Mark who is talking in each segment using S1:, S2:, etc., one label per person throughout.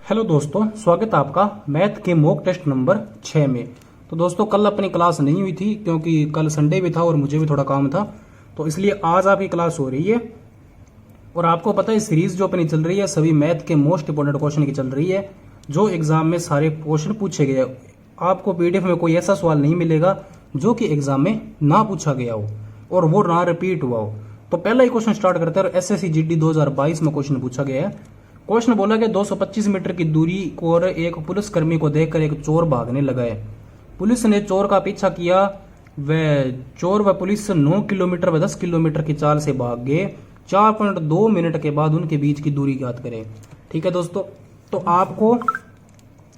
S1: Hello दोस्तों, स्वागत है आपका मैथ के मॉक टेस्ट नंबर 6 में। तो दोस्तों, कल अपनी क्लास नहीं हुई थी क्योंकि कल संडे भी था और मुझे भी थोड़ा काम था, तो इसलिए आज आपकी क्लास हो रही है। और आपको पता है सीरीज जो अपनी चल रही है सभी मैथ के मोस्ट इंपोर्टेंट क्वेश्चन की चल रही है, जो एग्जाम में सारे क्वेश्चन पूछे गए। आपको पीडीएफ में कोई ऐसा सवाल नहीं मिलेगा जो कि एग्जाम में ना पूछा गया हो और वो ना रिपीट हुआ हो। तो पहला ही क्वेश्चन स्टार्ट करते हैं। एसएससी जीडी 2022 में क्वेश्चन पूछा गया है। क्वेश्चन बोला कि 225 मीटर की दूरी को और एक पुलिसकर्मी को देखकर एक चोर भागने लगा है। पुलिस ने चोर का पीछा किया। वह चोर व पुलिस 9 किलोमीटर व 10 किलोमीटर की चाल से भाग गए। 4.2 मिनट के बाद उनके बीच की दूरी ज्ञात करें। ठीक है दोस्तों, तो आपको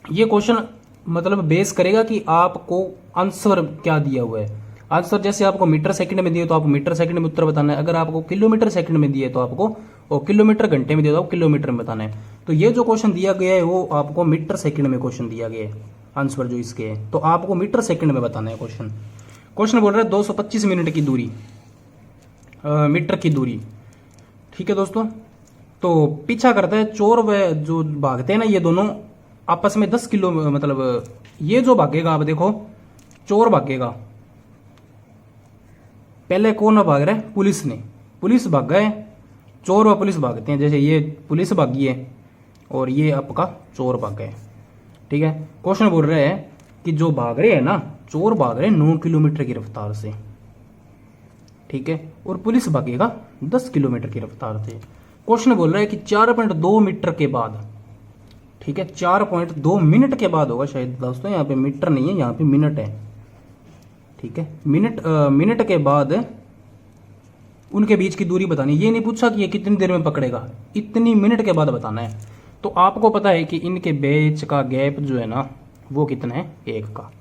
S1: ये क्वेश्चन मतलब बेस करेगा कि आपको आंसर क्या दिया हुआ है। आंसर जैसे आपको मीटर सेकंड में दिए तो आपको मीटर सेकंड में उत्तर बताना है। अगर आपको किलोमीटर सेकंड में दिए तो आपको और किलोमीटर घंटे में दिया तो आपको किलोमीटर में बताना है। तो ये जो क्वेश्चन दिया गया है वो आपको मीटर सेकंड में क्वेश्चन दिया गया है। आंसर जो इसके है तो आपको मीटर सेकंड में बताना है। क्वेश्चन बोल रहा है 225 मिनट की दूरी, मीटर की दूरी। ठीक है दोस्तों, तो पीछा करता है चोर व जो भागते हैं ना, ये दोनों आपस में 10 किलो मतलब ये जो भागेगा, आप देखो चोर भागेगा, पहले कौन भाग रहा है? पुलिस भाग गए, चोर व पुलिस भागते हैं। जैसे ये पुलिस भागी है और ये आपका चोर भाग गए। ठीक है, क्वेश्चन बोल रहे हैं कि जो भाग रहे हैं ना, चोर भाग रहे हैं 9 किलोमीटर की रफ्तार से। ठीक है, और पुलिस भागेगा 10 किलोमीटर की रफ्तार से। क्वेश्चन बोल रहा है कि 4.2 मीटर के बाद, ठीक है 4.2 मिनट के बाद होगा शायद दोस्तों, यहाँ पे मीटर नहीं है, यहाँ पे मिनट है। ठीक है, मिनट के बाद उनके बीच की दूरी बतानी। ये नहीं पूछा कि ये कितनी देर में पकड़ेगा, इतनी मिनट के बाद बताना है। तो आपको पता है कि इनके बीच का गैप जो है ना वो कितना है? 1 का।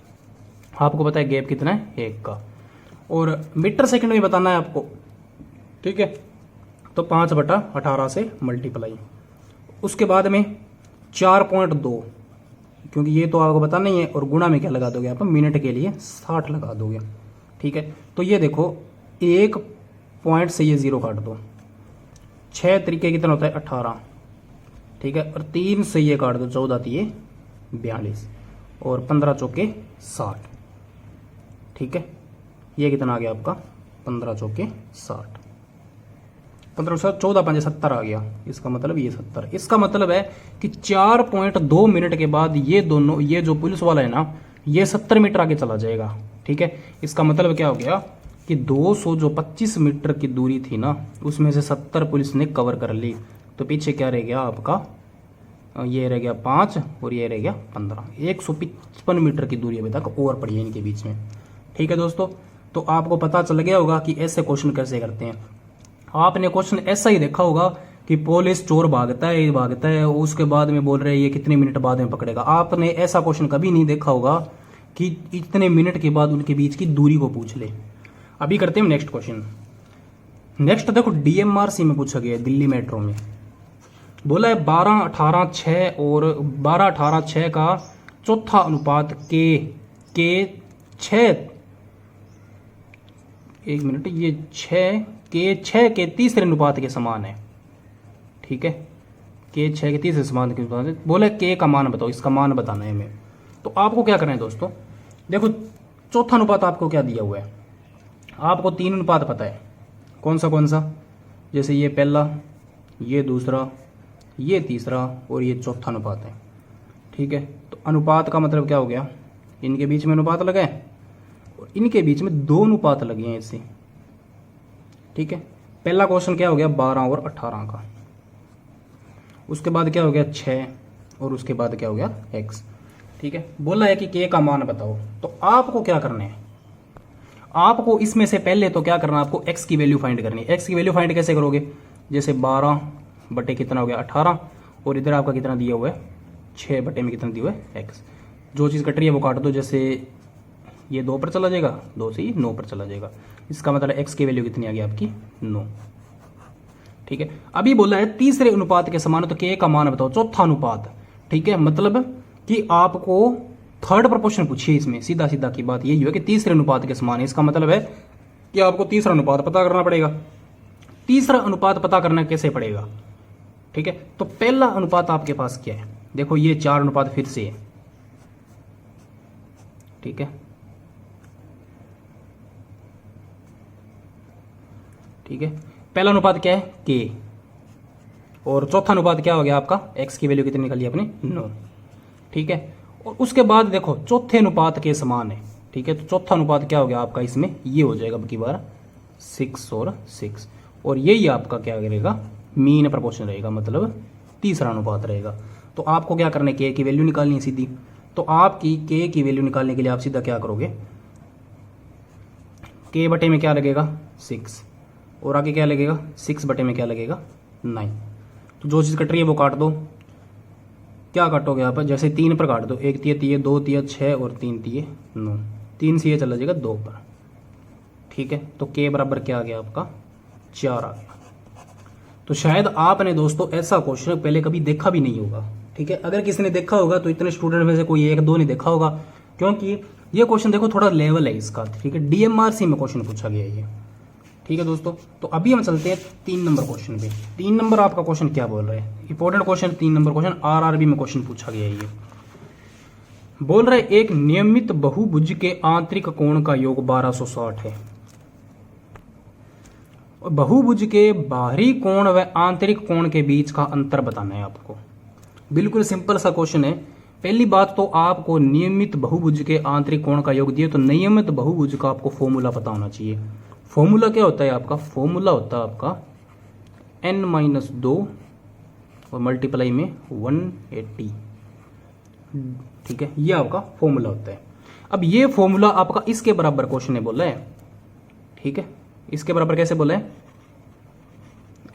S1: आपको पता है गैप कितना है? 1 का। और मीटर सेकंड में बताना है आपको। ठीक है, तो 5/18 से मल्टीप्लाई, उसके बाद में 4.2, क्योंकि ये तो आपको पता नहीं है, और गुणा में क्या लगा दोगे आप? मिनट के लिए 60 लगा दोगे। ठीक है, तो ये देखो 1 पॉइंट से ये 0 काट दो, 6 तरीके कितना होता है? 18। ठीक है, और 3 से ये काट दो, 14 दिए 42 और 15 चौके 60। ठीक है, ये कितना आ गया आपका? 15 चौके 60, 14 5 70 आ गया। इसका मतलब ये 70। इसका मतलब है कि 4.2 मिनट के बाद ये दोनों, ये जो पुलिस वाला है ना, ये 70 मीटर आगे चला जाएगा। ठीक है, इसका मतलब क्या हो गया कि 225 मीटर की दूरी थी ना, उसमें से 70 पुलिस ने कवर कर ली। तो पीछे क्या रह गया आपका? ये रह गया 5 और ये रह गया 15। 155 मीटर की दूरी अभी तक और पड़ी है इनके बीच में। ठीक है दोस्तों, तो आपको पता चल गया होगा कि ऐसे क्वेश्चन कैसे करते हैं। आपने क्वेश्चन ऐसा ही देखा होगा कि पुलिस चोर भागता है, उसके बाद में बोल रहे हैं ये कितने मिनट बाद में पकड़ेगा। आपने ऐसा क्वेश्चन कभी नहीं देखा होगा कि इतने मिनट के बाद उनके बीच की दूरी को पूछ ले। अभी करते हैं नेक्स्ट क्वेश्चन। नेक्स्ट देखो, डीएमआरसी में पूछा गया है, दिल्ली मेट्रो में। बोला है 12:18:6 और 12:18:6 का चौथा अनुपात के 6, एक मिनट, ये 6 के तीसरे अनुपात के समान है। ठीक है, के 6 के तीसरे समान के समान है। बोला के का मान बताओ, इसका मान बताना है हमें। तो आपको क्या करना है दोस्तों, देखो चौथा अनुपात आपको क्या दिया हुआ है? आपको 3 अनुपात पता है। कौन सा? जैसे ये पहला, ये दूसरा, ये तीसरा और ये चौथा अनुपात है। ठीक है, तो अनुपात का मतलब क्या हो गया? इनके बीच में अनुपात लगा है और इनके बीच में 2 अनुपात लगे हैं इससे। ठीक है, पहला क्वेश्चन क्या हो गया? 12 और 18 का। उसके बाद क्या हो गया? 6 और उसके बाद क्या हो गया? x। ठीक है, बोला है कि k का मान बताओ। तो आपको क्या करना है? आपको इसमें से पहले तो क्या करना है? आपको x की वैल्यू फाइंड करनी है। x की वैल्यू फाइंड कैसे करोगे? जैसे 12 बटे कितना हो गया? 18 और इधर आपका कितना दिया हुआ है? 6 बटे में कितना दिया हुआ है? x। जो चीज़ कट रही है वो काट दो। जैसे ये 2 पर चला जाएगा, 2 से ही 9 पर चला जाएगा। इसका मतलब x की वैल्यू कितनी आ गई आपकी? 9। ठीक है, अभी बोला है तीसरे अनुपात के समान, तो k का मान बताओ, चौथा अनुपात। ठीक है, मतलब कि आपको थर्ड प्रपोर्शन पूछिए इसमें। सीधा की बात यही है कि तीसरे अनुपात के समान है। इसका मतलब है कि आपको तीसरा अनुपात पता करना पड़ेगा। तीसरा अनुपात पता करना कैसे पड़ेगा? ठीक है, तो पहला अनुपात आपके पास क्या है? देखो ये 4 अनुपात फिर से है, ठीक है, ठीक है। पहला अनुपात क्या है, के, और चौथा अनुपात क्या हो गया आपका, एक्स की वैल्यू कितनी निकाली आपने, 9, ठीक है। और उसके बाद देखो चौथे अनुपात के समान है, ठीक है, तो चौथा अनुपात क्या हो गया आपका, इसमें ये हो जाएगा अब की बार 6 और 6, और यही आपका क्या करेगा, मीन प्रपोर्शन रहेगा, मतलब तीसरा अनुपात रहेगा। तो आपको क्या करना है, के की वैल्यू निकालनी है सीधी। तो आपकी के की वैल्यू निकालने के लिए आप सीधा क्या करोगे, के बटे में क्या लगेगा, 6, और आगे क्या लगेगा, 6 बटे में क्या लगेगा, 9। तो जो चीज़ कट रही है वो काट दो, क्या काटोगे आप, जैसे 3 पर काट दो, 1 तिया 3, 2 तिया 6 और 3 तिये 9, 3 से ये चला जाएगा 2 पर, ठीक है। तो के बराबर क्या आ गया आपका, 4 आ गया। तो शायद आपने दोस्तों ऐसा क्वेश्चन पहले कभी देखा भी नहीं होगा, ठीक है। अगर किसी ने देखा होगा तो इतने स्टूडेंट में से कोई 1-2 ने देखा होगा, क्योंकि ये क्वेश्चन देखो थोड़ा लेवल है इसका, ठीक है, डीएमआरसी में क्वेश्चन पूछा गया है ये, ठीक है दोस्तों। तो अभी हम चलते हैं 3 नंबर क्वेश्चन पे। 3 नंबर आपका क्वेश्चन क्या बोल रहा है, important question, 3 number question RRB में क्वेश्चन पूछा गया है ये। बोल रहे एक नियमित बहुभुज के आंतरिक कोण का योग 1260 है, और बहुभुज के बाहरी कोण व आंतरिक कोण के बीच का अंतर बताना है आपको। बिल्कुल सिंपल सा क्वेश्चन है। पहली बात तो आपको नियमित बहुभुज के आंतरिक कोण का योग दिए, तो नियमित बहुभुज का आपको फॉर्मूला पता होना चाहिए। फॉर्मूला क्या होता है आपका, फॉर्मूला होता है आपका n-2 और मल्टीप्लाई में 180, ठीक है, ये आपका फॉर्मूला होता है। अब ये फॉर्मूला आपका इसके बराबर क्वेश्चन ने बोला है, ठीक है, इसके बराबर कैसे बोला है,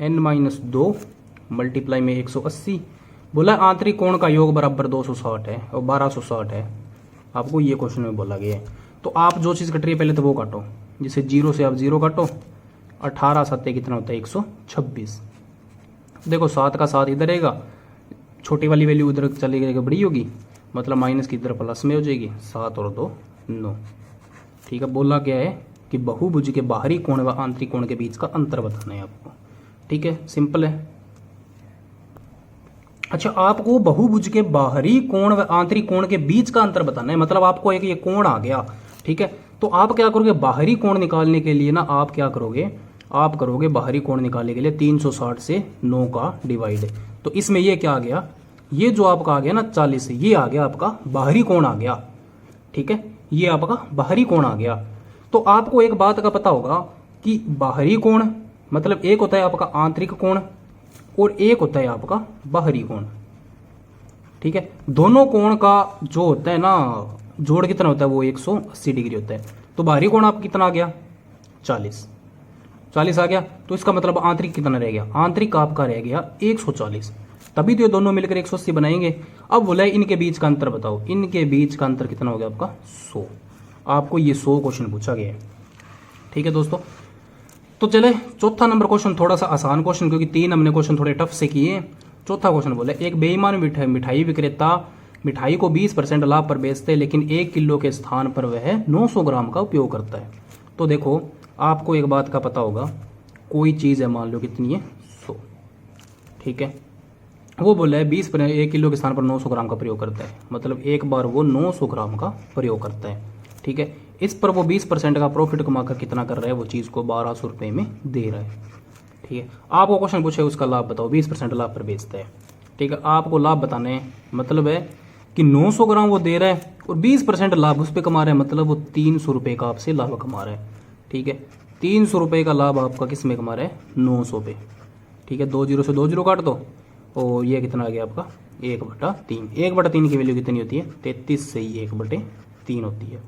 S1: n-2 मल्टीप्लाई में 180, बोला आंतरिक कोण का योग बराबर 260 है और 1260 है, आपको ये क्वेश्चन में बोला गया है। तो आप जो चीज़ कट रही है पहले तो वो काटो, जैसे 0 से आप 0 काटो, 18 7 कितना होता है, 126। देखो 7 का 7 इधर रहेगा, छोटी वाली वैल्यू उधर चली जाएगी, बड़ी होगी, मतलब माइनस की इधर प्लस में हो जाएगी, 7 और 2 9, ठीक है। बोला गया है कि बहुभुज के बाहरी कोण व आंतरिक कोण के बीच का अंतर बताना है आपको, ठीक है, सिंपल है। अच्छा, आपको बहुभुज के बाहरी कोण व आंतरिक कोण के बीच का अंतर बताना है, मतलब आपको एक ये कोण आ गया, ठीक है। तो आप क्या करोगे, बाहरी कोण निकालने के लिए ना आप क्या करोगे, आप करोगे बाहरी कोण निकालने के लिए 360 से 9 का डिवाइड। तो इसमें ये क्या आ गया, ये जो आपका आ गया ना 40, ये आ गया आपका बाहरी कोण आ गया, ठीक है, ये आपका बाहरी कोण आ गया। तो आपको एक बात का पता होगा कि बाहरी कोण मतलब एक होता है आपका आंतरिक कोण और एक होता है आपका बाहरी कोण, ठीक है। दोनों कोण का जो होता है ना जोड़ कितना होता है, वो 180 डिग्री होता है। तो बाहरी कोण आपका कितना आ गया, 40 आ गया। तो इसका मतलब आंतरिक कितना रह गया, आंतरिक आपका रह गया 140, तभी तो ये दोनों मिलकर 180 बनाएंगे। अब बोला है इनके बीच का अंतर बताओ, इनके बीच का अंतर कितना हो गया आपका 100। आपको ये 100 क्वेश्चन पूछा गया है, ठीक है दोस्तों। तो चले चौथा नंबर क्वेश्चन, थोड़ा सा आसान क्वेश्चन, क्योंकि 3 हमने क्वेश्चन थोड़े टफ से किए। चौथा क्वेश्चन बोले एक बेईमान मिठाई विक्रेता मिठाई को 20% लाभ पर बेचते हैं, लेकिन 1 किलो के स्थान पर वह 900 ग्राम का उपयोग करता है। तो देखो आपको एक बात का पता होगा, कोई चीज़ है मान लो कितनी है 100, ठीक है, वो बोला है 1 किलो के स्थान पर 900 ग्राम का प्रयोग करता है, मतलब एक बार वो 900 ग्राम का प्रयोग करता है, ठीक है। इस पर वो 20% का प्रॉफिट कमाकर कितना कर रहा है, वो चीज़ को 1200 रुपये में दे रहा है, ठीक है। आपको क्वेश्चन पूछे उसका लाभ बताओ, 20% लाभ पर बेचता है, ठीक है। आपको लाभ बताने हैं, मतलब है कि 900 ग्राम वो दे रहा है और 20% लाभ उस पर कमा रहा है, मतलब वो 300 रुपये का आपसे लाभ कमा रहा है, ठीक है। 300 रुपये का लाभ आपका किस में कमा रहा है, 900 पे, ठीक है। 2 0 से 2 0 काट दो और ये कितना आ गया आपका 1/3। 1/3 की वैल्यू कितनी होती है, 33 से ही 1/3 होती है,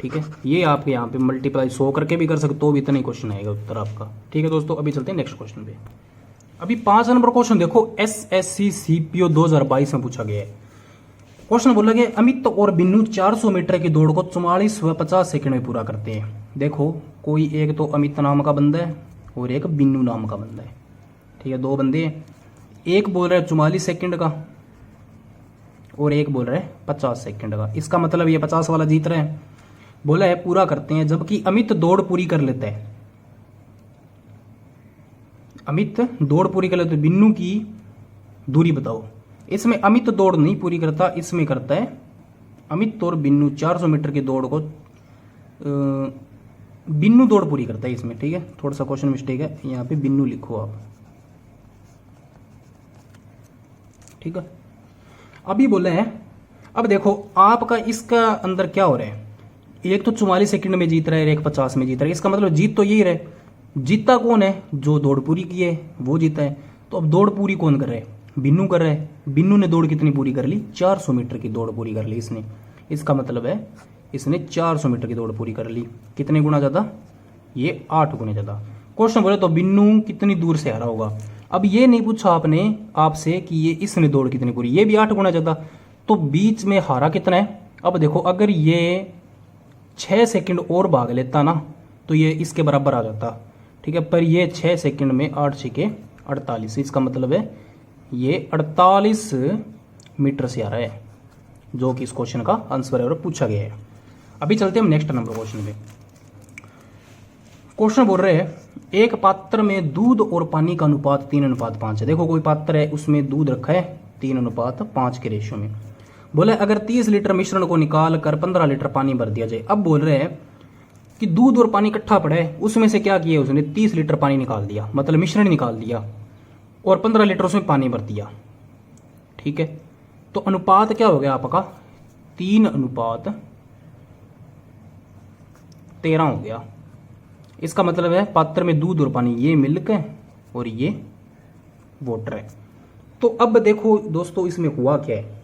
S1: ठीक है। ये आप यहाँ पे मल्टीप्लाई 100 करके भी कर सकते हो, तो भी इतना ही क्वेश्चन आएगा उत्तर आपका, ठीक है दोस्तों। अभी चलते हैं नेक्स्ट क्वेश्चन पे। अभी 5 नंबर क्वेश्चन देखो, SSC CPO 2022 में पूछा गया है। क्वेश्चन बोला गया अमित और बिन्नू 400 मीटर की दौड़ को 44 व 50 सेकंड में पूरा करते हैं। देखो कोई एक तो अमित नाम का बंदा है और एक बिन्नू नाम का बंदा है, ठीक है, 2 बंदे हैं। एक बोल रहा है 44 सेकंड का और एक बोल रहा है 50 सेकंड का। इसका मतलब ये 50 वाला जीत रहा है। बोला है पूरा करते हैं, जबकि अमित दौड़ पूरी कर लेता है, अमित दौड़ पूरी कर लेते, बिन्नू की दूरी बताओ। इसमें अमित दौड़ नहीं पूरी करता, इसमें करता है अमित और बिन्नू 400 मीटर की दौड़ को बिन्नू दौड़ पूरी करता है इसमें। ठीक है, थोड़ा सा क्वेश्चन मिस्टेक है, यहाँ पे बिन्नू लिखो आप। ठीक है, अभी बोले हैं, अब देखो आपका इसका अंदर क्या हो रहा है, एक तो 44 सेकंड में जीत रहा है, एक 50 में जीत रहा है। इसका मतलब जीत तो यही रहे, जीता कौन है, जो दौड़ पूरी की है वो जीता है। तो अब दौड़ पूरी कौन कर रहा है, बिन्नू कर रहा है। बिन्नू ने दौड़ कितनी पूरी कर ली, 400 मीटर की दौड़ पूरी कर ली इसने। इसका मतलब है इसने 400 मीटर की दौड़ पूरी कर ली। कितने गुना ज्यादा, ये 8 गुना ज्यादा। क्वेश्चन बोले तो बिन्नू कितनी दूर से हारा होगा। अब ये नहीं पूछा आपने आपसे कि ये इसने दौड़ कितनी पूरी, ये भी 8 गुना ज्यादा, तो बीच में हारा कितना है। अब देखो अगर ये 6 सेकंड और भाग लेता ना तो ये इसके बराबर आ जाता। ठीक है, पर ये 6 सेकंड में 8 छिके 48, इसका मतलब है ये 48 मीटर से आ रहा है, जो कि इस क्वेश्चन का आंसर है और पूछा गया है। अभी चलते हैं हम नेक्स्ट नंबर क्वेश्चन पे। क्वेश्चन बोल रहे हैं एक पात्र में दूध और पानी का अनुपात 3:5 है। देखो कोई पात्र है, उसमें दूध रखा है 3:5 के रेशियो में। बोले अगर 30 लीटर मिश्रण को निकाल कर 15 लीटर पानी भर दिया जाए। अब बोल रहे हैं कि दूध और पानी इकट्ठा पड़ा है, उसमें से क्या किया उसने, 30 लीटर पानी निकाल दिया, मतलब मिश्रण निकाल दिया, और 15 लीटर उसमें पानी भर दिया। ठीक है, तो अनुपात क्या हो गया आपका, 3:13 हो गया। इसका मतलब है पात्र में दूध और पानी, ये मिल्क है और ये वाटर है। तो अब देखो दोस्तों इसमें हुआ क्या है,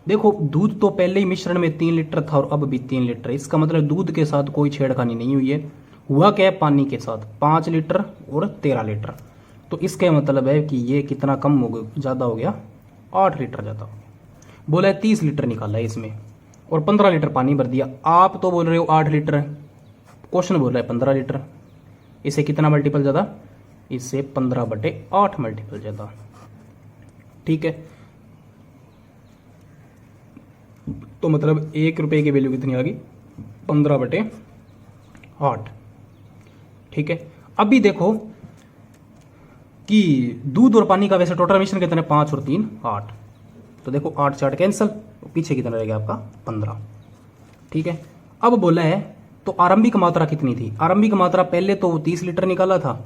S1: देखो दूध तो पहले ही मिश्रण में 3 लीटर था और अब भी 3 लीटर। इसका मतलब दूध के साथ कोई छेड़खानी नहीं हुई है। हुआ क्या है, पानी के साथ 5 लीटर और 13 लीटर। तो इसका मतलब है कि ये कितना कम हो गया, ज़्यादा हो गया, 8 लीटर ज़्यादा हो गया। बोला है 30 लीटर निकाला है इसमें और 15 लीटर पानी भर दिया। आप तो बोल रहे हो 8 लीटर, क्वेश्चन बोल रहा है 15 लीटर। इसे कितना मल्टीपल ज़्यादा, इससे 15/8 मल्टीपल ज़्यादा। ठीक है, तो मतलब 1 रुपये की वैल्यू कितनी आ गई, 15/8। ठीक है, अभी देखो कि दूध और पानी का वैसे टोटल मिश्रण कितने, 5 और 3 8। तो देखो 8 से 8 कैंसल, तो पीछे कितना रहेगा आपका 15। ठीक है, अब बोला है तो आरंभिक मात्रा कितनी थी। आरंभिक मात्रा पहले तो 30 लीटर निकाला था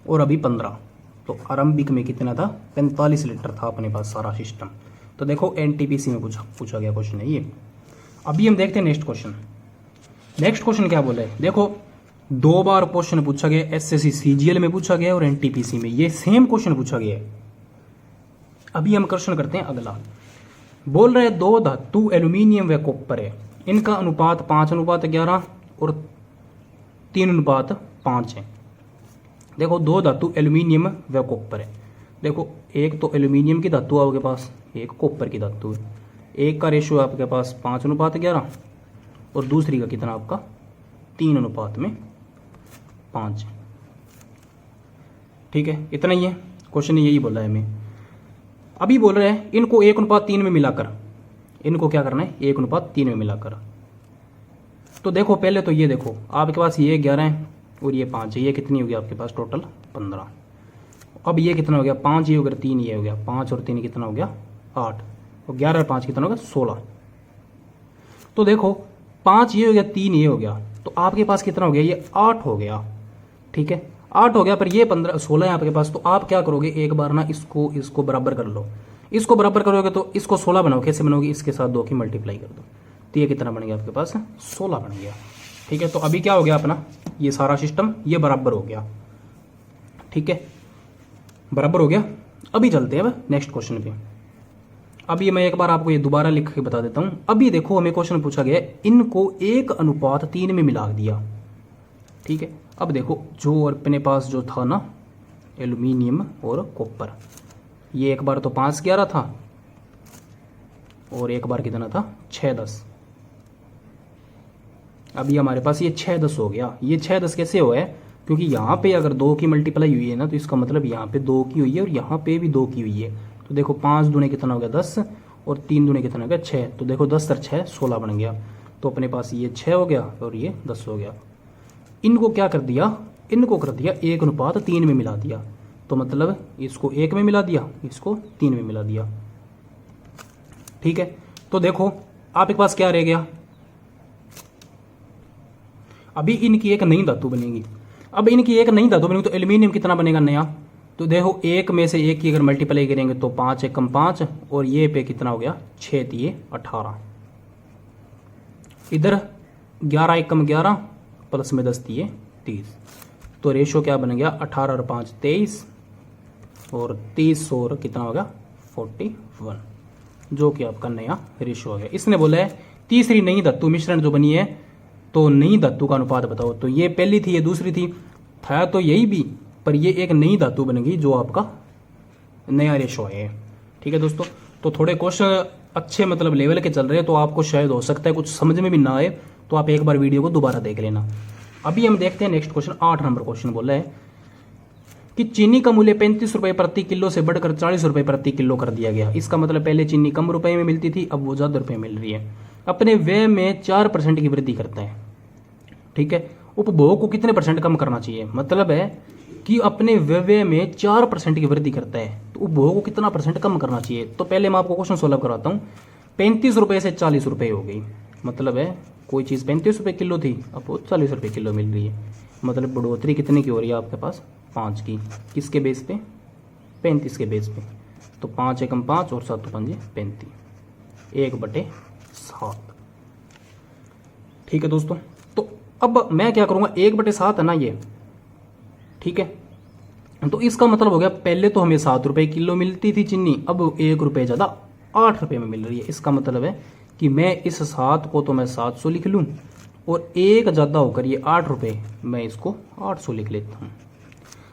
S1: और अभी 15, तो आरंभिक में कितना था, 45 लीटर था अपने पास सारा सिस्टम। तो देखो एनटीपीसी में पूछा गया क्वेश्चन है ये। अभी हम देखते हैं नेक्स्ट क्वेश्चन। नेक्स्ट क्वेश्चन क्या बोला है, देखो 2 बार क्वेश्चन पूछा गया, एसएससी सीजीएल में पूछा गया और एनटीपीसी में, ये सेम क्वेश्चन पूछा गया है। अभी हम क्वेश्चन करते हैं अगला। बोल रहे 2 धातु एल्यूमिनियम व कॉपर है, इनका अनुपात 5:11 और 3:5 है। देखो 2 धातु एल्यूमिनियम व कॉपर है। देखो एक तो एल्यूमिनियम की धातु आपके पास, एक कॉपर की धातु है। एक का रेशियो आपके पास 5:11 और दूसरी का कितना आपका 3:5। ठीक है, इतना ही है, क्वेश्चन यही बोला है हमें। अभी बोल रहे हैं इनको 1:3 में मिलाकर, इनको क्या करना है 1:3 में मिलाकर। तो देखो पहले तो ये देखो आपके पास ये 11 है और ये 5 है, ये कितनी हो गया आपके पास टोटल 15। अब ये कितना हो गया, 5 ये हो गया, 3 ये हो गया, 5 और 3 कितना हो गया 8, और 11 और 5 कितना हो गया 16। तो देखो 5 ये हो गया, 3 ये हो गया, तो आपके पास कितना हो गया, ये 8 हो गया। ठीक है, 8 हो गया, पर ये 16 है आपके पास। तो आप क्या करोगे, एक बार ना इसको बराबर कर लो। इसको बराबर करोगे तो इसको 16 बनाओ, कैसे बनाओगे, इसके साथ 2 की मल्टीप्लाई कर दो, तो ये कितना बन गया आपके पास 16 बन गया। ठीक है, तो अभी क्या हो गया अपना, ये सारा सिस्टम ये बराबर हो गया। ठीक है, बराबर हो गया। अभी चलते हैं अब नेक्स्ट क्वेश्चन पे। अभी मैं एक बार आपको ये दोबारा लिख के बता देता हूं। अभी देखो हमें क्वेश्चन पूछा गया, इनको 1:3 में मिला दिया। ठीक है, अब देखो जो अपने पास जो था ना एल्यूमिनियम और कॉपर, ये एक बार तो 5:11 था और एक बार कितना था 6:10। अभी हमारे पास ये 6:10 हो गया। ये 6:10 कैसे हुआ है, क्योंकि यहाँ पे अगर 2 की मल्टीप्लाई हुई है ना, तो इसका मतलब यहाँ पे 2 की हुई है और यहाँ पे भी 2 की हुई है। तो देखो 5 दूने कितना हो गया 10 और 3 दूने कितना हो गया 6। तो देखो 10 और 6 16 बन गया। तो अपने पास ये 6 हो गया और ये 10 हो गया। इनको क्या कर दिया, इनको कर दिया 1:3 में मिला दिया। तो मतलब इसको 1 में मिला दिया, इसको 3 में मिला दिया। ठीक है, तो देखो आपके पास क्या रह गया, अभी इनकी एक नई धातु बनेगी। अब इनकी एक नई धातु बनेगी तो एल्यूमिनियम कितना बनेगा नया, तो देखो एक में से एक की अगर मल्टीप्लाई करेंगे तो 5 एकम 5 और ये पे कितना हो गया 6 दिए 18, इधर 11 एकम 11 प्लस में 10 दिए 30, तो रेशो क्या बन गया 18 और 5 23 और 30 और कितना हो गया 41, जो कि आपका नया रेशो हो गया। इसने बोला है तीसरी नई धातु मिश्रण जो बनी है तो नई धातु का अनुपात बताओ, तो ये पहली थी ये दूसरी थी, था तो यही भी, पर ये एक नई धातु बनेगी जो आपका नया रेशो है। ठीक है दोस्तों, तो थोड़े क्वेश्चन अच्छे मतलब लेवल के चल रहे हैं, तो आपको शायद हो सकता है कुछ समझ में भी ना आए, तो आप एक बार वीडियो को दोबारा देख लेना। अभी हम देखते हैं नेक्स्ट क्वेश्चन, 8 नंबर क्वेश्चन बोला है कि चीनी का मूल्य 35 रुपए प्रति किलो से बढ़कर 40 रुपए प्रति किलो कर दिया गया। इसका मतलब पहले चीनी कम रुपए में मिलती थी, अब वो ज्यादा रुपए में मिल रही है। अपने व्यय में 4% की वृद्धि करता है। ठीक है, उपभोग को कितने परसेंट कम करना चाहिए, मतलब है कि अपने व्यय में 4% की वृद्धि करता है तो उपभोग को कितना परसेंट कम करना चाहिए। तो पहले मैं आपको क्वेश्चन सोल्व कराता हूँ। 35 रुपए से 40 रुपए हो गई, मतलब है कोई चीज़ 35 रुपए किलो थी, अब वो 40 रुपए किलो मिल रही है, मतलब बढ़ोतरी कितने की हो रही है आपके पास 5 की, किसके बेस पे 35 के बेस पे, तो 5 एकम 5 और 7 पंजे 35, 1/7। ठीक है दोस्तों, तो अब मैं क्या करूंगा 1/7 है ना ये, ठीक है, तो इसका मतलब हो गया पहले तो हमें 7 रुपए किलो मिलती थी चीनी, अब 1 रुपए ज़्यादा 8 रुपए में मिल रही है। इसका मतलब है कि मैं इस 7 को तो मैं 700 लिख लूँ और 1 ज़्यादा होकर ये 8 रुपए, मैं इसको 800 लिख लेता हूँ।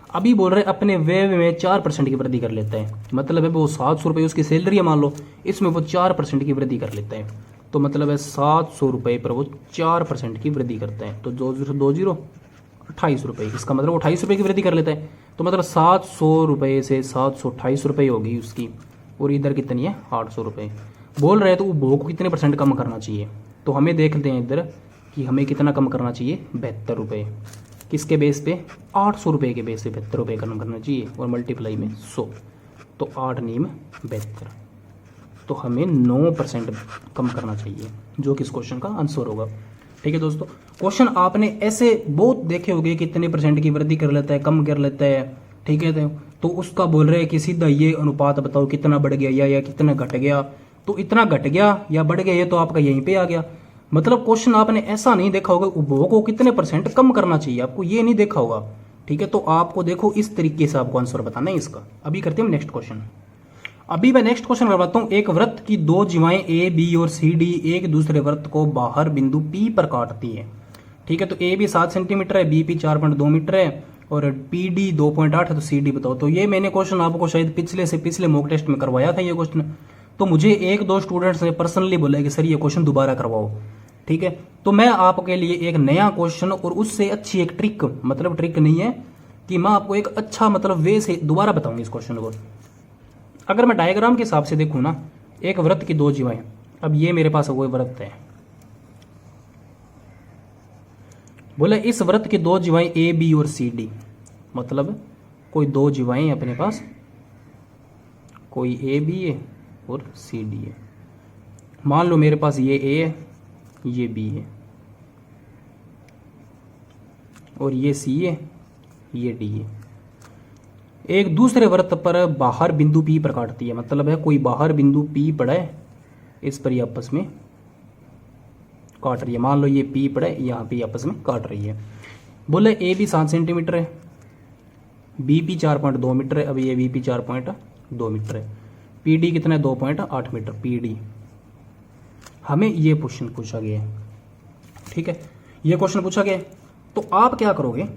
S1: अभी बोल रहे अपने व्यय में 4% की वृद्धि कर लेता है, मतलब है वो 700 रुपये उसकी सैलरी है मान लो, इसमें वो 4% की वृद्धि कर लेता है, तो मतलब है 700 रुपये पर वो 4% की वृद्धि करता है, तो 2 28 रुपये, इसका मतलब 28 रुपये की वृद्धि कर लेता है, तो मतलब 700 रुपये से 728 रुपये होगी उसकी, और इधर कितनी है 800 रुपये। बोल रहे तो उपभोग को कितने परसेंट कम करना चाहिए, तो हमें देखते हैं इधर कि हमें कितना कम करना चाहिए 72 रुपये, किसके बेस पे 800 रुपये के बेस पे 72 रुपये कम करना चाहिए और मल्टीप्लाई में 100, तो 8 नीम 72, तो हमें 9% कम करना चाहिए, जो कि इस क्वेश्चन का आंसर होगा। ठीक है दोस्तों, क्वेश्चन आपने ऐसे बहुत देखे होंगे कितने परसेंट की वृद्धि कर लेता है कम कर लेता है, ठीक है, तो उसका बोल रहे हैं कि सीधा ये अनुपात बताओ कितना बढ़ गया या कितना घट गया, तो इतना घट गया या बढ़ गया ये तो आपका यहीं पे आ गया। मतलब क्वेश्चन आपने ऐसा नहीं देखा होगा उपभोग को कितने परसेंट कम करना चाहिए, आपको ये नहीं देखा होगा। ठीक है, तो आपको देखो इस तरीके से आपको आंसर बताना है इसका। अभी करते हैं नेक्स्ट क्वेश्चन। अभी मैं नेक्स्ट क्वेश्चन करवाता हूं। एक वृत्त की 2 जीवाएं ए बी और सी डी एक दूसरे वृत्त को बाहर बिंदु पी पर काटती है। ठीक है, तो ए बी 7 सेंटीमीटर है, बी पी 4.2 मीटर है और पी डी 2.8 है, तो सी डी बताओ। तो ये मैंने क्वेश्चन आपको शायद पिछले मॉक टेस्ट में करवाया था ये क्वेश्चन, तो मुझे 1-2 स्टूडेंट्स ने पर्सनली बोला कि सर ये क्वेश्चन दोबारा करवाओ। ठीक है, तो मैं आपके लिए एक नया क्वेश्चन और उससे अच्छी एक ट्रिक, मतलब ट्रिक नहीं है कि मैं आपको एक अच्छा मतलब वे से दोबारा बताऊंगी इस क्वेश्चन को। अगर मैं डायग्राम के हिसाब से देखूं ना, एक वृत्त की 2 जीवाएं, अब ये मेरे पास वो वृत्त है, बोले इस वृत्त की 2 जीवाएं ए बी और सी डी, मतलब कोई 2 जीवाएं अपने पास, कोई ए बी है और सी डी है। मान लो मेरे पास ये ए है, ये बी है और ये सी है, ये डी है। एक दूसरे वृत्त पर बाहर बिंदु पी पर काटती है, मतलब है कोई बाहर बिंदु पी पड़ा है, इस पर ये आपस में काट रही है। मान लो ये पी पड़ा है, यहाँ पे आपस में काट रही है। बोले ए बी 7 सेंटीमीटर है, बी पी 4.2 मीटर है, अब ये बी पी 4.2 मीटर है, पी डी कितना है 2.8 मीटर पी डी। हमें ये क्वेश्चन पूछा गया है। ठीक है, ये क्वेश्चन पूछा गया, तो आप क्या करोगे,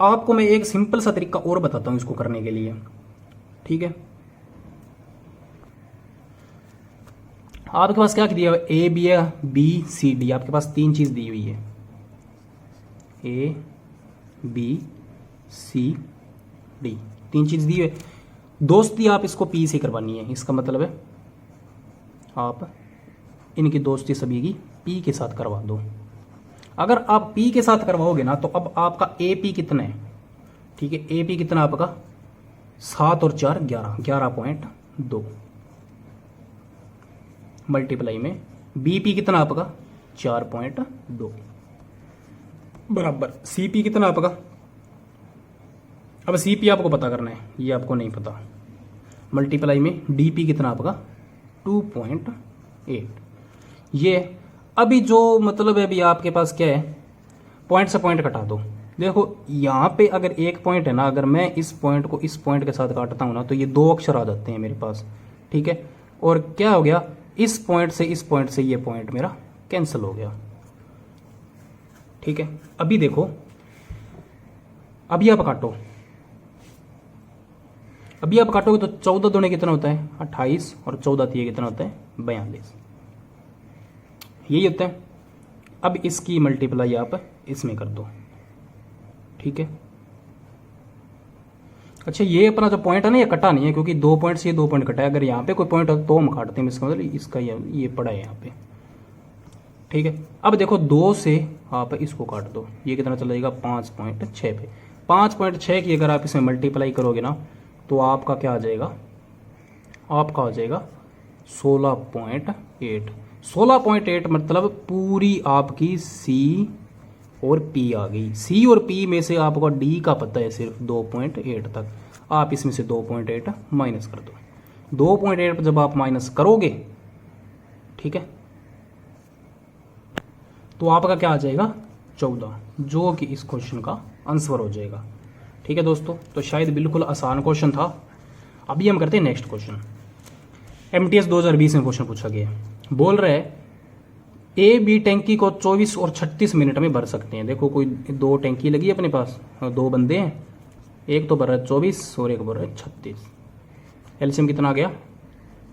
S1: आपको मैं एक सिंपल सा तरीका और बताता हूं इसको करने के लिए। ठीक है, आपके पास क्या दिया हुआ है, ए बी है, बी सी डी, आपके पास 3 चीज दी हुई है, ए बी सी डी, 3 चीज दी हुई है। दोस्ती आप इसको पी से करवानी है, इसका मतलब है आप इनकी दोस्ती सभी की पी के साथ करवा दो। अगर आप पी के साथ करवाओगे ना, तो अब आपका ए पी कितना है, ठीक है, ए पी कितना आपका 7 और 4 11, 11.2, मल्टीप्लाई में बीपी कितना आपका 4.2 बराबर सीपी कितना आपका। अब सीपी आपको पता करना है, ये आपको नहीं पता। मल्टीप्लाई में डीपी कितना आपका 2.8। ये अभी जो मतलब है अभी आपके पास क्या है, पॉइंट से पॉइंट कटा दो। देखो यहाँ पे अगर एक पॉइंट है ना, अगर मैं इस पॉइंट को इस पॉइंट के साथ काटता हूँ ना तो ये 2 अक्षर आ जाते हैं मेरे पास, ठीक है। और क्या हो गया, इस पॉइंट से ये पॉइंट मेरा कैंसिल हो गया, ठीक है। अभी देखो, अभी आप काटोगे तो 14 दूने कितना होता है 28 और 14 दिए कितना होता है 42, यही होता है। अब इसकी मल्टीप्लाई आप इसमें कर दो, ठीक है। अच्छा ये अपना जो पॉइंट है ना ये कटा नहीं है, क्योंकि 2 पॉइंट से ये 2 पॉइंट कटा है। अगर यहाँ पे कोई पॉइंट हो तो हम काटते हैं, इसका मतलब इसका ये पड़ा है यहाँ पे, ठीक है। अब देखो 2 से आप इसको काट दो, ये कितना चला जाएगा 5.6 पे। 5.6 की अगर आप इसमें मल्टीप्लाई करोगे ना तो आपका क्या आ जाएगा, आपका आ जाएगा 16.8। 16.8 मतलब पूरी आपकी सी और पी आ गई। सी और पी में से आपको डी का पता है सिर्फ 2.8 तक, आप इसमें से 2.8 माइनस कर दो। 2.8 जब आप माइनस करोगे, ठीक है, तो आपका क्या आ जाएगा 14, जो कि इस क्वेश्चन का आंसर हो जाएगा, ठीक है दोस्तों। तो शायद बिल्कुल आसान क्वेश्चन था। अभी हम करते हैं नेक्स्ट क्वेश्चन। एमटीएस 2020 में क्वेश्चन पूछा गया, बोल रहे हैं ए बी टैंकी को 24 और 36 मिनट में भर सकते हैं। देखो कोई 2 टैंकी लगी है अपने पास, 2 बंदे हैं, एक तो भर रहा है 24 और एक भर रहा है 36। एलसीएम कितना आ गया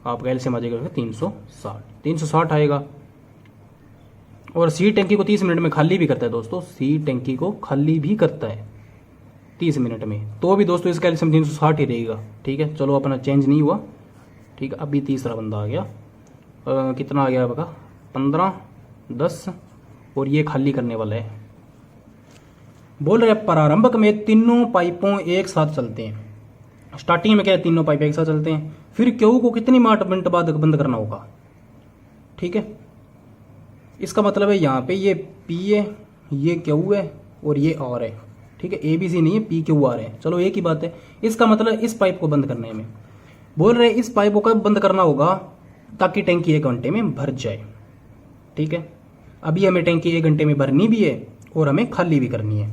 S1: आपका, एलसीएम आ जाएगा 360 आएगा। और सी टैंकी को 30 मिनट में खाली भी करता है दोस्तों, सी टैंकी को खाली भी करता है 30 मिनट में, तो भी दोस्तों इसका एलसीएम 360 ही रहेगा, ठीक है। चलो अपना चेंज नहीं हुआ, ठीक है। अभी तीसरा बंदा आ गया, कितना आ गया आपका 15, 10 और ये खाली करने वाला है। बोल रहे हैं प्रारंभक में तीनों पाइपों एक साथ चलते हैं। स्टार्टिंग में क्या है, तीनों पाइप एक साथ चलते हैं, फिर क्यू को कितनी मिनट बाद बंद करना होगा, ठीक है। इसका मतलब है यहाँ पे ये पी है, ये क्यू है और ये आर है, ठीक है। ए बी सी नहीं है, पी क्यू आर है, चलो एक ही बात है। इसका मतलब इस पाइप को बंद करने में बोल रहे हैं, इस पाइप को बंद करना होगा ताकि टैंकी 1 घंटे में भर जाए, ठीक है। अभी हमें टैंकी 1 घंटे में भरनी भी है और हमें खाली भी करनी है।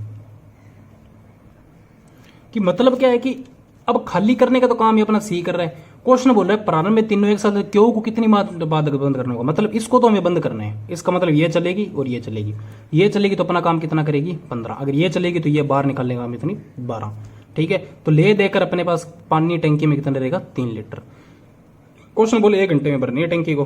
S1: कि मतलब क्या है कि अब खाली करने का तो काम ये अपना सी कर रहा है। क्वेश्चन बोल रहा है प्रारंभ में तीनों एक साथ क्यू को कितनी बाद बंद करना होगा, मतलब इसको तो हमें बंद करना है। इसका मतलब ये चलेगी और ये चलेगी, ये चलेगी तो अपना काम कितना करेगी 15, अगर ये चलेगी तो ये बाहर निकालने का काम इतनी 12, ठीक है। तो ले देकर अपने पास पानी टैंकी में कितना रहेगा 3 लीटर। क्वेश्चन बोले 1 घंटे में भरनी है टैंकी को,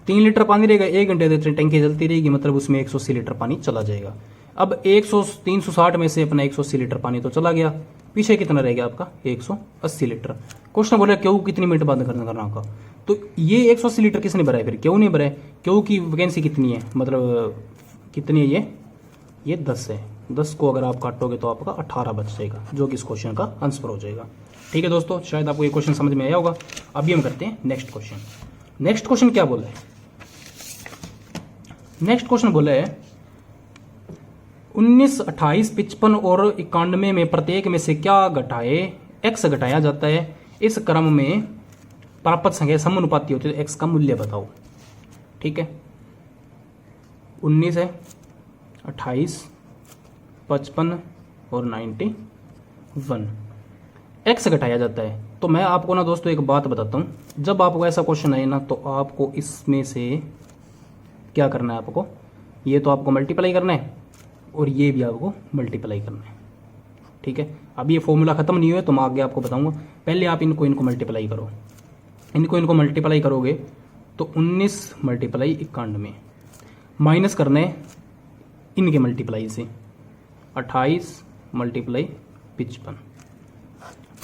S1: 3 लीटर पानी रहेगा, 1 घंटे देते टैंकी चलती रहेगी, मतलब उसमें 180 लीटर पानी चला जाएगा। अब 360 में से अपना 180 लीटर पानी तो चला गया, पीछे कितना रह गया आपका 180 लीटर। क्वेश्चन बोल रहा है क्यू कितनी मिनट बाद करना होगा, तो ये 180 लीटर किसने भरा है, फिर क्यू नहीं भरा है। क्यू की वैकेंसी कितनी है, मतलब कितनी है, ये 10 है। 10 को अगर आप काटोगे तो आपका 18 बच जाएगा, जो कि इस क्वेश्चन का आंसर हो जाएगा, ठीक है दोस्तों। शायद आपको ये क्वेश्चन समझ में आया होगा। अभी हम करते हैं नेक्स्ट क्वेश्चन। नेक्स्ट क्वेश्चन क्या बोला है, नेक्स्ट क्वेश्चन बोला है 19, 28, 55 और 91 में प्रत्येक में से क्या घटाए एक्स घटाया जाता है, इस क्रम में प्राप्त संख्या समानुपाती होती है, तो एक्स का मूल्य बताओ, ठीक है। 19 है, 28, 55 और 91 एक्स घटाया जाता है। तो मैं आपको ना दोस्तों एक बात बताता हूँ, जब आपको ऐसा क्वेश्चन आए ना तो आपको इसमें से क्या करना है, आपको ये तो आपको मल्टीप्लाई करना है और ये भी आपको मल्टीप्लाई करना है, ठीक है। अब ये फॉर्मूला खत्म नहीं हुआ तो मैं आगे आपको बताऊंगा, पहले आप इनको मल्टीप्लाई करो। इनको मल्टीप्लाई करोगे तो 19 मल्टीप्लाई 91 माइनस करना है इनके मल्टीप्लाई से 28 मल्टीप्लाई 55।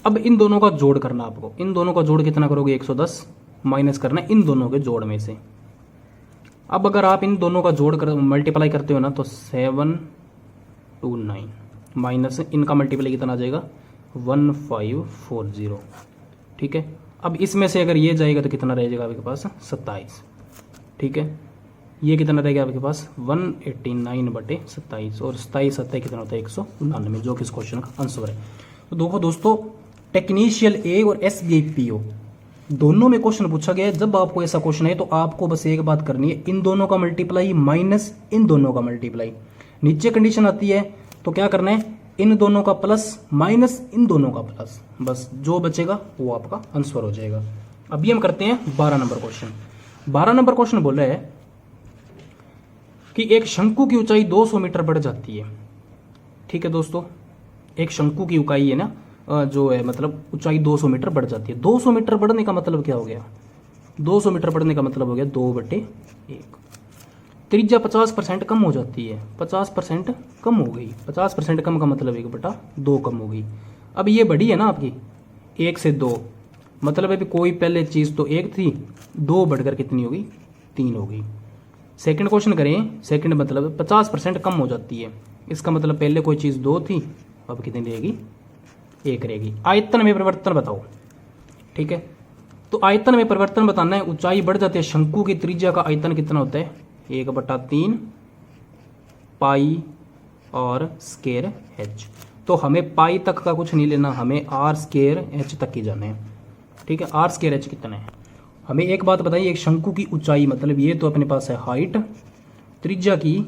S1: अब इन दोनों का जोड़ करना आपको, इन दोनों का जोड़ कितना करोगे 110 माइनस करना है इन दोनों के जोड़ में से। अब अगर आप इन दोनों का जोड़ कर मल्टीप्लाई करते हो ना तो 729 माइनस इनका मल्टीप्लाई कितना आ जाएगा 1540, ठीक है। अब इसमें से अगर ये जाएगा तो कितना रह जाएगा आपके पास 27, ठीक है, ये कितना रहेगा आपके पास 189/27 और 27 कितना होता है 199, जो कि इस क्वेश्चन का आंसर है। तो देखो दोस्तों, टेक्नीशियल ए और SBI PO दोनों में क्वेश्चन पूछा गया है। जब आपको ऐसा क्वेश्चन है तो आपको बस एक बात करनी है, इन दोनों का मल्टीप्लाई माइनस इन दोनों का मल्टीप्लाई। नीचे कंडीशन आती है तो क्या करना है, इन दोनों का प्लस माइनस इन दोनों का प्लस, बस जो बचेगा वो आपका आंसर हो जाएगा। अभी हम करते हैं 12 नंबर क्वेश्चन। 12 नंबर क्वेश्चन बोल रहा है कि एक शंकु की ऊंचाई 200 मीटर बढ़ जाती है। ठीक है दोस्तों, एक शंकु की ऊंचाई है ना, जो है मतलब ऊंचाई 200 मीटर बढ़ जाती है। 200 मीटर बढ़ने का मतलब क्या हो गया, 200 मीटर बढ़ने का मतलब हो गया 2/1। त्रिज्या 50% कम हो जाती है, 50% कम हो गई। 50% कम का मतलब 1/2 कम हो गई। अब ये बढ़ी है ना आपकी 1 से 2, मतलब अभी कोई पहले चीज़ तो 1 थी, 2 बढ़कर कितनी हो गई 3 हो गई। सेकंड क्वेश्चन करें, सेकंड मतलब 50% कम हो जाती है, इसका मतलब पहले कोई चीज़ 2 थी, अब कितनी रहेगी 1 रहेगी। आयतन में परिवर्तन बताओ। ठीक है, तो आयतन में परिवर्तन बताना है। ऊंचाई बढ़ जाती है, शंकु की त्रिज्या का आयतन कितना होता है 1/3 पाई और स्केयर h। तो हमें पाई तक का कुछ नहीं लेना, हमें r स्केयर h तक ही जाना है। ठीक है, r स्केयर h कितना है। हमें एक बात बताइए, एक शंकु की ऊंचाई मतलब ये तो अपने पास है हाइट, त्रिज्या की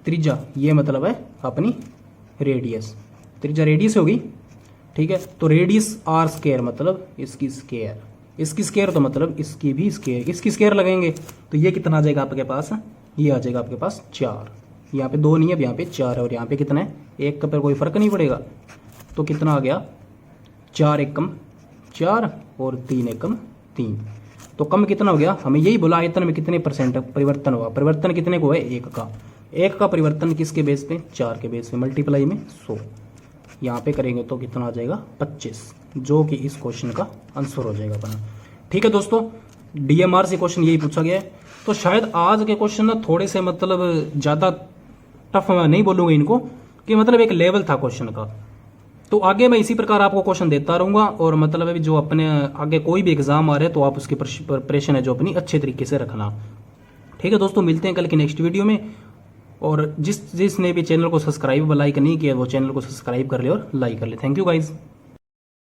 S1: त्रिज्या ये मतलब है अपनी रेडियस, त्रिज्या रेडियस होगी। ठीक है, तो रेडियस r स्केयर मतलब इसकी स्केयर, इसकी स्केयर तो मतलब इसकी भी स्केयर, इसकी स्केयर लगेंगे तो ये कितना आ जाएगा आपके पास, ये आ जाएगा आपके पास 4। यहाँ पे 2 नहीं है, यहाँ पे 4 है, और यहाँ पे कितना है 1 का पर कोई फर्क नहीं पड़ेगा। तो कितना आ गया 4 एकम 4 और 3 एकम 3। तो कम कितना हो गया, हमें यही बोला आयतन में कितने % परिवर्तन हुआ। परिवर्तन कितने को है 1 का। 1 का परिवर्तन किसके बेस पे 4 के बेस पे, मल्टीप्लाई में 100। यहाँ पे करेंगे तो कितना आ जाएगा 25, जो कि इस क्वेश्चन का आंसर हो जाएगा अपना। ठीक है दोस्तों, DMR से क्वेश्चन यही पूछा गया है। तो शायद आज के क्वेश्चन ना थोड़े से मतलब ज़्यादा टफ मैं नहीं बोलूँगा इनको, कि मतलब एक लेवल था क्वेश्चन का। तो आगे मैं इसी प्रकार आपको क्वेश्चन देता रहूँगा, और मतलब अभी जो अपने आगे कोई भी एग्जाम आ रहा है तो आप उसकी प्रिपरेशन है जो अपनी अच्छे तरीके से रखना। ठीक है दोस्तों, मिलते हैं कल की नेक्स्ट वीडियो में। और जिसने भी चैनल को सब्सक्राइब लाइक नहीं किया वो चैनल को सब्सक्राइब कर ले और लाइक कर ले। Thank you guys.